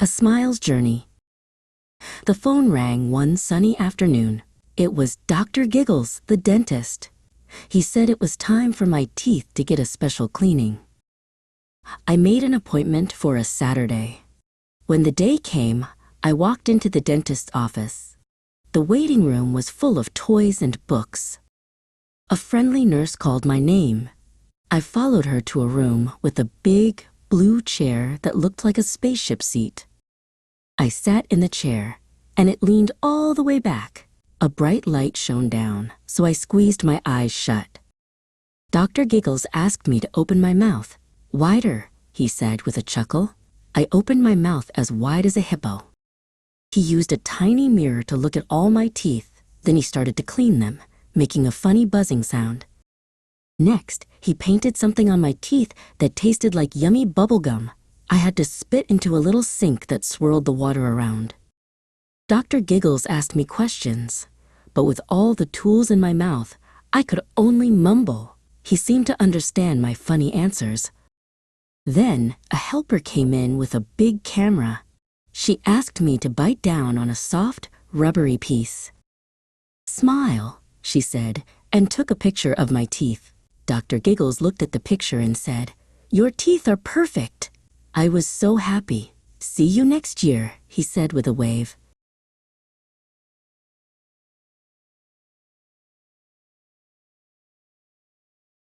A Smile's Journey. The phone rang one sunny afternoon. It was Dr. Giggles, the dentist. He said it was time for my teeth to get a special cleaning. I made an appointment for a Saturday. When the day came, I walked into the dentist's office. The waiting room was full of toys and books. A friendly nurse called my name. I followed her to a room with a big, blue chair that looked like a spaceship seat. I sat in the chair, and it leaned all the way back. A bright light shone down, so I squeezed my eyes shut. Dr. Giggles asked me to open my mouth. Wider, he said with a chuckle. I opened my mouth as wide as a hippo. He used a tiny mirror to look at all my teeth, then he started to clean them, making a funny buzzing sound. Next, he painted something on my teeth that tasted like yummy bubble gum. I had to spit into a little sink that swirled the water around. Dr. Giggles asked me questions, but with all the tools in my mouth, I could only mumble. He seemed to understand my funny answers. Then, a helper came in with a big camera. She asked me to bite down on a soft, rubbery piece. Smile, she said, and took a picture of my teeth. Dr. Giggles looked at the picture and said, "Your teeth are perfect." I was so happy. "See you next year," he said with a wave.